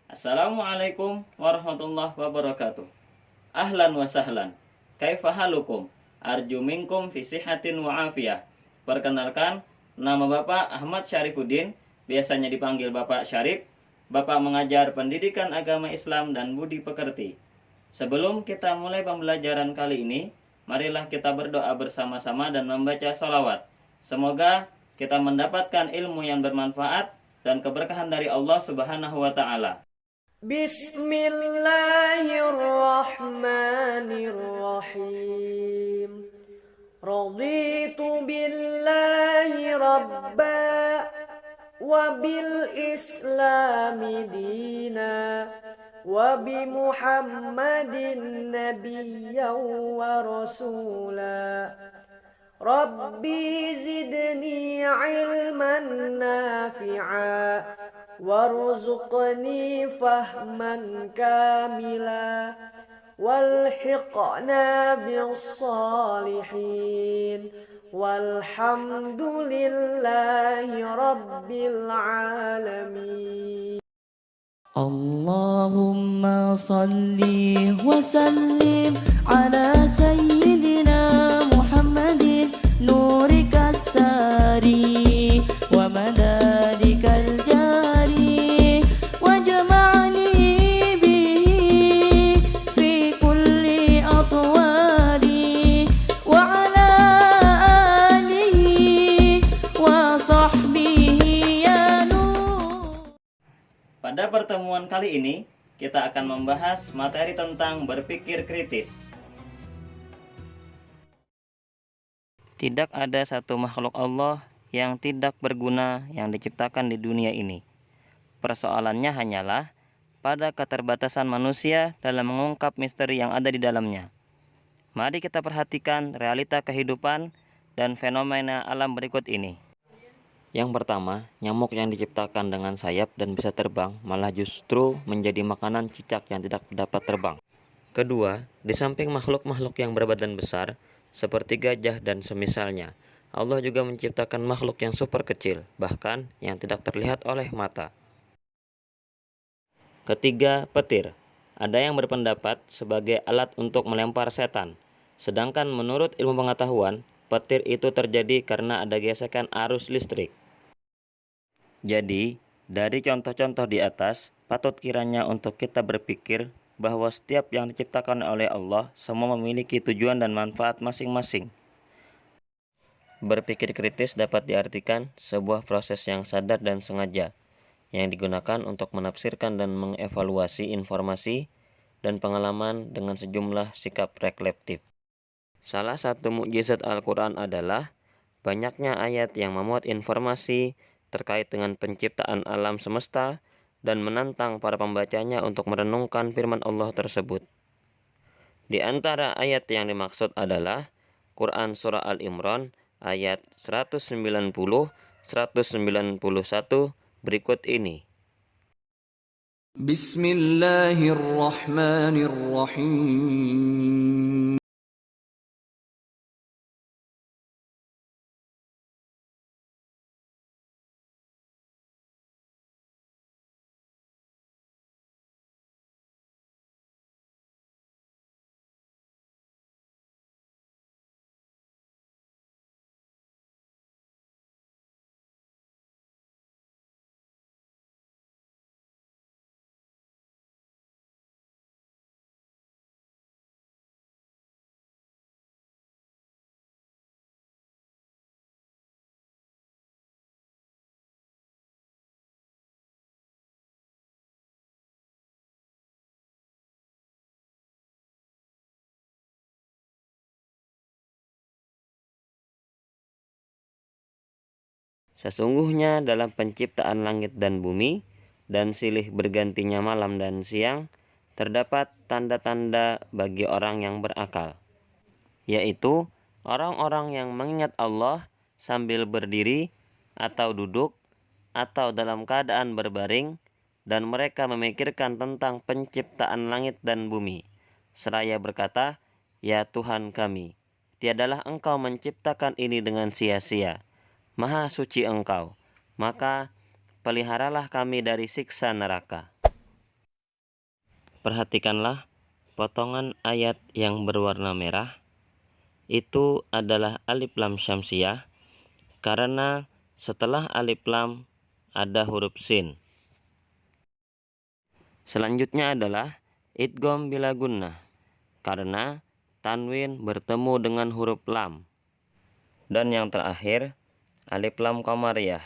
Assalamualaikum warahmatullahi wabarakatuh. Ahlan wa sahlan. Kaifa halukum? Arju minkum fi sihatin wa afiyah. Perkenalkan, nama Bapak Ahmad Syarifuddin, biasanya dipanggil Bapak Syarif. Bapak mengajar pendidikan agama Islam dan budi pekerti. Sebelum kita mulai pembelajaran kali ini, marilah kita berdoa bersama-sama dan membaca salawat. Semoga kita mendapatkan ilmu yang bermanfaat dan keberkahan dari Allah Subhanahu wa Ta'ala. Bismillahirrahmanirrahim. Raditu billahi rabba wa bil islami dina wa bi muhammadin nabiyyan wa rasula. Rabbi zidni ilman nafi'a warzuqni fahman kamila walhiqna bis salihin walhamdulillahi rabbil alamin. Allahumma salli wa sallim ala sayyidina Muhammadin nurika sari wa madadikal jari wa jama'ni bihi fi kulli atwari wa ala alihi wa sahbihi ya nur. Pada pertemuan kali ini, kita akan membahas materi tentang berpikir kritis. Tidak ada satu makhluk Allah yang tidak berguna yang diciptakan di dunia ini. Persoalannya hanyalah pada keterbatasan manusia dalam mengungkap misteri yang ada di dalamnya. Mari kita perhatikan realita kehidupan dan fenomena alam berikut ini. Yang pertama, nyamuk yang diciptakan dengan sayap dan bisa terbang malah justru menjadi makanan cicak yang tidak dapat terbang. Kedua, di samping makhluk-makhluk yang berbadan besar, seperti gajah dan semisalnya, Allah juga menciptakan makhluk yang super kecil, bahkan yang tidak terlihat oleh mata. Ketiga, petir. Ada yang berpendapat sebagai alat untuk melempar setan, sedangkan menurut ilmu pengetahuan, petir itu terjadi karena ada gesekan arus listrik. Jadi, dari contoh-contoh di atas, patut kiranya untuk kita berpikir bahwa setiap yang diciptakan oleh Allah semua memiliki tujuan dan manfaat masing-masing. Berpikir kritis dapat diartikan sebuah proses yang sadar dan sengaja, yang digunakan untuk menafsirkan dan mengevaluasi informasi dan pengalaman dengan sejumlah sikap reflektif. Salah satu mukjizat Al-Quran adalah banyaknya ayat yang memuat informasi terkait dengan penciptaan alam semesta dan menantang para pembacanya untuk merenungkan firman Allah tersebut. Di antara ayat yang dimaksud adalah Quran Surah Al-Imran ayat 190-191 berikut ini. Bismillahirrahmanirrahim. Sesungguhnya dalam penciptaan langit dan bumi dan silih bergantinya malam dan siang, terdapat tanda-tanda bagi orang yang berakal, yaitu orang-orang yang mengingat Allah sambil berdiri atau duduk atau dalam keadaan berbaring, dan mereka memikirkan tentang penciptaan langit dan bumi, seraya berkata, "Ya Tuhan kami, tiadalah Engkau menciptakan ini dengan sia-sia. Maha suci Engkau, maka peliharalah kami dari siksa neraka." Perhatikanlah potongan ayat yang berwarna merah. Itu adalah alif lam syamsiyah, karena setelah alif lam ada huruf sin. Selanjutnya adalah idgham bila gunnah, karena tanwin bertemu dengan huruf lam. Dan yang terakhir alif lam qamariyah,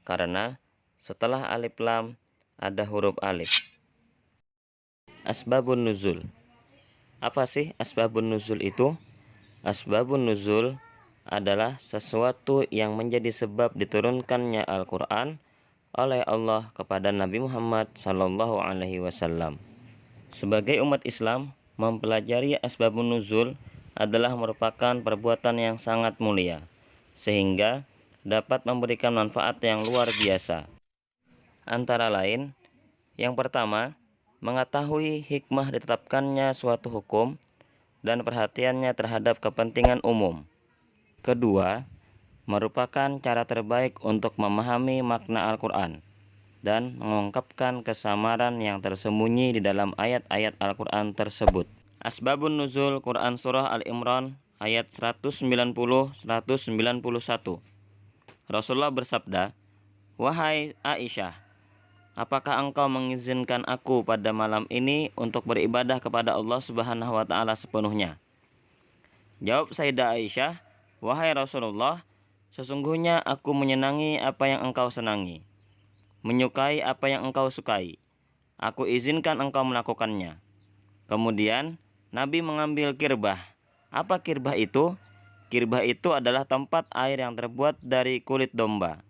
karena setelah alif lam ada huruf alif. Asbabun nuzul. Apa sih asbabun nuzul itu? Asbabun nuzul adalah sesuatu yang menjadi sebab diturunkannya Al-Quran oleh Allah kepada Nabi Muhammad Sallallahu Alaihi Wasallam. Sebagai umat Islam, mempelajari asbabun nuzul adalah merupakan perbuatan yang sangat mulia, sehingga dapat memberikan manfaat yang luar biasa. Antara lain, yang pertama, mengetahui hikmah ditetapkannya suatu hukum dan perhatiannya terhadap kepentingan umum. Kedua, merupakan cara terbaik untuk memahami makna Al-Quran dan mengungkapkan kesamaran yang tersembunyi di dalam ayat-ayat Al-Quran tersebut. Asbabun nuzul Quran Surah Al-Imran ayat 190-191. Rasulullah bersabda, "Wahai Aisyah, apakah engkau mengizinkan aku pada malam ini untuk beribadah kepada Allah Subhanahu wa taala sepenuhnya?" Jawab Sayyidah Aisyah, "Wahai Rasulullah, sesungguhnya aku menyenangi apa yang engkau senangi, menyukai apa yang engkau sukai. Aku izinkan engkau melakukannya." Kemudian Nabi mengambil kirbah. Apa kirbah itu? Kirbah itu adalah tempat air yang terbuat dari kulit domba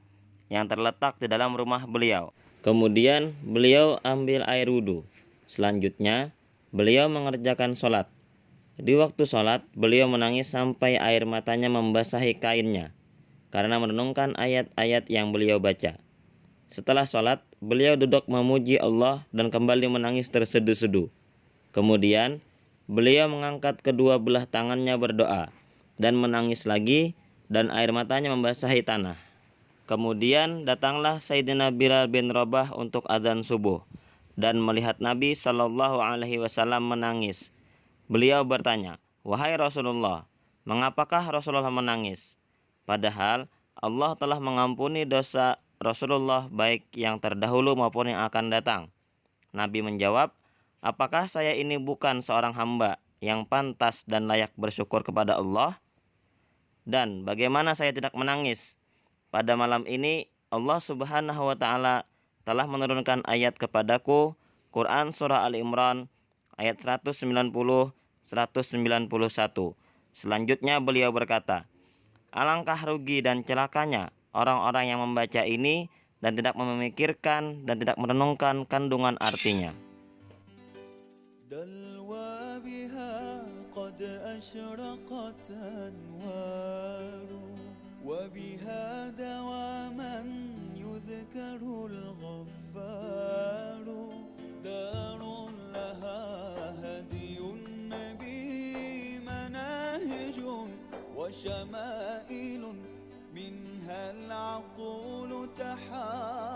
yang terletak di dalam rumah beliau. Kemudian beliau ambil air wudhu. Selanjutnya beliau mengerjakan sholat. Di waktu sholat beliau menangis sampai air matanya membasahi kainnya karena merenungkan ayat-ayat yang beliau baca. Setelah sholat beliau duduk memuji Allah dan kembali menangis terseduh-seduh. Kemudian beliau mengangkat kedua belah tangannya berdoa dan menangis lagi dan air matanya membasahi tanah. Kemudian datanglah Sayyidina Bilal bin Rabah untuk azan subuh dan melihat Nabi Shallallahu Alaihi Wasallam menangis. Beliau bertanya, "Wahai Rasulullah, mengapakah Rasulullah menangis? Padahal Allah telah mengampuni dosa Rasulullah baik yang terdahulu maupun yang akan datang." Nabi menjawab, "Apakah saya ini bukan seorang hamba yang pantas dan layak bersyukur kepada Allah? Dan bagaimana saya tidak menangis? Pada malam ini Allah Subhanahu wa taala telah menurunkan ayat kepadaku, Quran Surah Al-Imran ayat 190-191. Selanjutnya beliau berkata, "Alangkah rugi dan celakanya orang-orang yang membaca ini dan tidak memikirkan dan tidak merenungkan kandungan artinya." دلوى بها قد أشرقت أنوار وبها دواما يذكر الغفار دار لها هدي النبي مناهج وشمائل منها العقول تحار